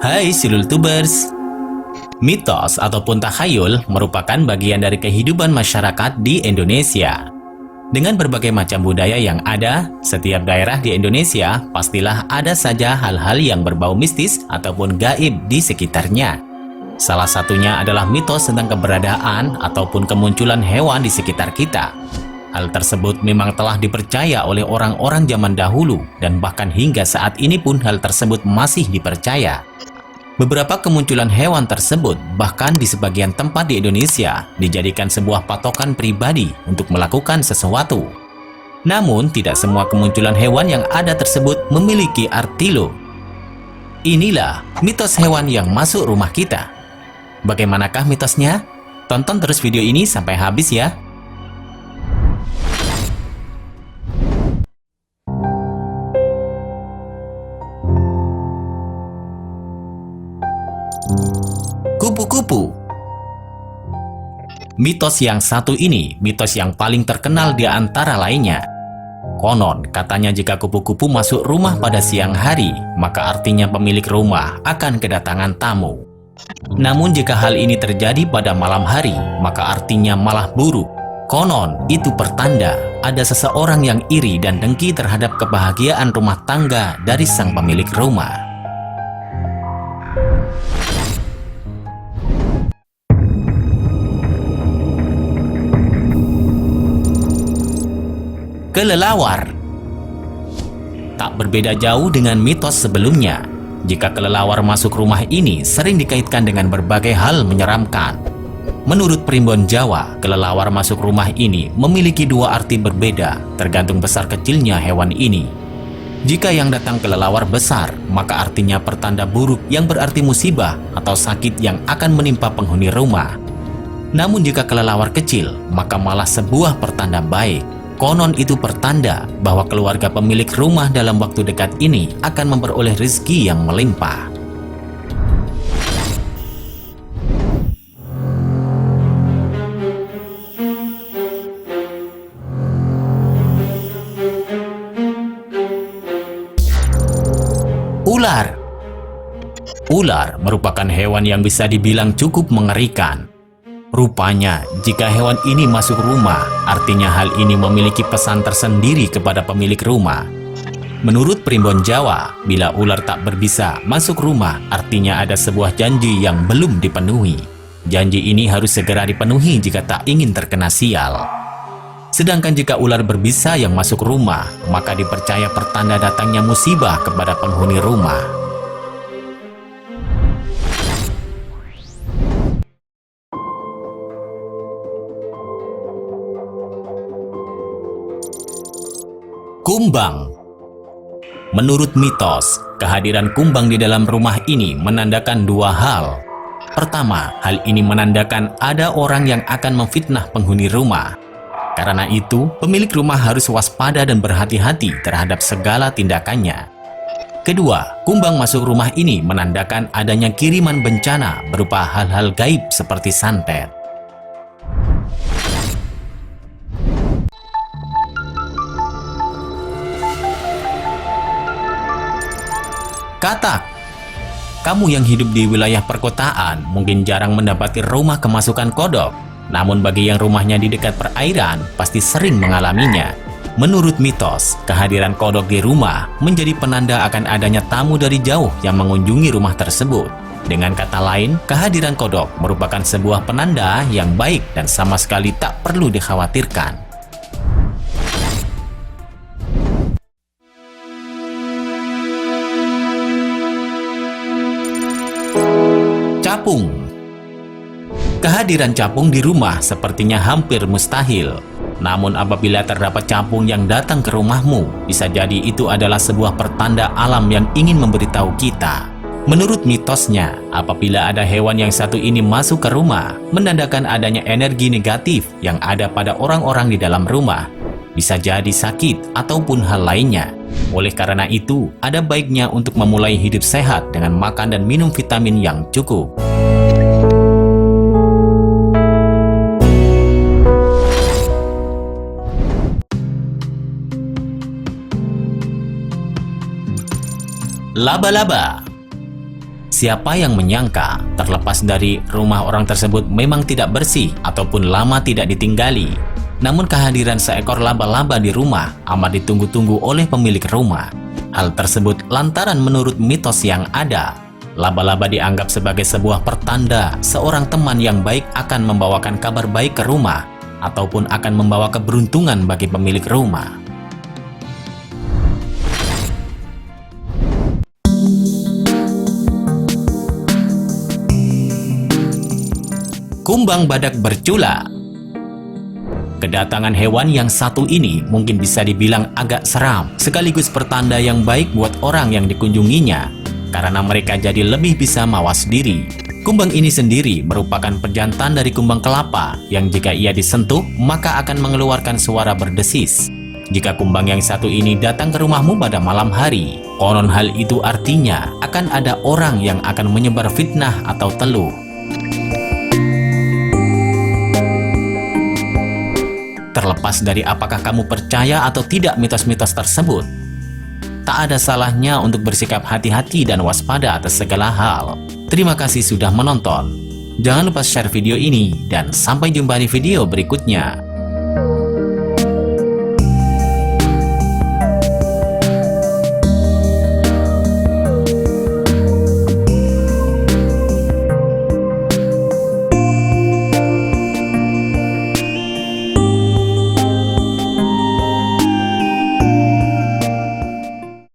Hai Silultubers. Mitos ataupun takhayul merupakan bagian dari kehidupan masyarakat di Indonesia. Dengan berbagai macam budaya yang ada, setiap daerah di Indonesia pastilah ada saja hal-hal yang berbau mistis ataupun gaib di sekitarnya. Salah satunya adalah mitos tentang keberadaan ataupun kemunculan hewan di sekitar kita. Hal tersebut memang telah dipercaya oleh orang-orang zaman dahulu dan bahkan hingga saat ini pun hal tersebut masih dipercaya. Beberapa kemunculan hewan tersebut bahkan di sebagian tempat di Indonesia dijadikan sebuah patokan pribadi untuk melakukan sesuatu. Namun tidak semua kemunculan hewan yang ada tersebut memiliki arti loh. Inilah mitos hewan yang masuk rumah kita. Bagaimanakah mitosnya? Tonton terus video ini sampai habis ya. Kupu-kupu. Mitos yang satu ini mitos yang paling terkenal di antara lainnya. Konon katanya jika kupu-kupu masuk rumah pada siang hari, maka artinya pemilik rumah akan kedatangan tamu. Namun jika hal ini terjadi pada malam hari, maka artinya malah buruk. Konon itu pertanda ada seseorang yang iri dan dengki terhadap kebahagiaan rumah tangga dari sang pemilik rumah. Kelelawar. Tak berbeda jauh dengan mitos sebelumnya. Jika kelelawar masuk rumah ini sering dikaitkan dengan berbagai hal menyeramkan. Menurut primbon Jawa, kelelawar masuk rumah ini memiliki dua arti berbeda tergantung besar kecilnya hewan ini. Jika yang datang kelelawar besar, maka artinya pertanda buruk yang berarti musibah atau sakit yang akan menimpa penghuni rumah. Namun jika kelelawar kecil, maka malah sebuah pertanda baik. Konon itu pertanda bahwa keluarga pemilik rumah dalam waktu dekat ini akan memperoleh rezeki yang melimpah. Ular. Ular merupakan hewan yang bisa dibilang cukup mengerikan. Rupanya, jika hewan ini masuk rumah, artinya hal ini memiliki pesan tersendiri kepada pemilik rumah. Menurut primbon Jawa, bila ular tak berbisa masuk rumah, artinya ada sebuah janji yang belum dipenuhi. Janji ini harus segera dipenuhi jika tak ingin terkena sial. Sedangkan jika ular berbisa yang masuk rumah, maka dipercaya pertanda datangnya musibah kepada penghuni rumah. Kumbang. Menurut mitos, kehadiran kumbang di dalam rumah ini menandakan dua hal. Pertama, hal ini menandakan ada orang yang akan memfitnah penghuni rumah. Karena itu, pemilik rumah harus waspada dan berhati-hati terhadap segala tindakannya. Kedua, kumbang masuk rumah ini menandakan adanya kiriman bencana berupa hal-hal gaib seperti santet. Katak. Kamu yang hidup di wilayah perkotaan mungkin jarang mendapati rumah kemasukan kodok. Namun bagi yang rumahnya di dekat perairan, pasti sering mengalaminya. Menurut mitos, kehadiran kodok di rumah menjadi penanda akan adanya tamu dari jauh yang mengunjungi rumah tersebut. Dengan kata lain, kehadiran kodok merupakan sebuah penanda yang baik dan sama sekali tak perlu dikhawatirkan. Capung. Kehadiran capung di rumah sepertinya hampir mustahil. Namun apabila terdapat capung yang datang ke rumahmu, bisa jadi itu adalah sebuah pertanda alam yang ingin memberitahu kita. Menurut mitosnya, apabila ada hewan yang satu ini masuk ke rumah, menandakan adanya energi negatif yang ada pada orang-orang di dalam rumah. Bisa jadi sakit ataupun hal lainnya. Oleh karena itu, ada baiknya untuk memulai hidup sehat dengan makan dan minum vitamin yang cukup. Laba-laba. Siapa yang menyangka, terlepas dari rumah orang tersebut memang tidak bersih ataupun lama tidak ditinggali, namun kehadiran seekor laba-laba di rumah amat ditunggu-tunggu oleh pemilik rumah. Hal tersebut lantaran menurut mitos yang ada, laba-laba dianggap sebagai sebuah pertanda seorang teman yang baik akan membawakan kabar baik ke rumah ataupun akan membawa keberuntungan bagi pemilik rumah. Kumbang badak bercula. Kedatangan hewan yang satu ini mungkin bisa dibilang agak seram, sekaligus pertanda yang baik buat orang yang dikunjunginya, karena mereka jadi lebih bisa mawas diri. Kumbang ini sendiri merupakan pejantan dari kumbang kelapa, yang jika ia disentuh, maka akan mengeluarkan suara berdesis. Jika kumbang yang satu ini datang ke rumahmu pada malam hari, konon hal itu artinya akan ada orang yang akan menyebar fitnah atau teluh. Terlepas dari apakah kamu percaya atau tidak mitos-mitos tersebut, tak ada salahnya untuk bersikap hati-hati dan waspada atas segala hal. Terima kasih sudah menonton. Jangan lupa share video ini dan sampai jumpa di video berikutnya.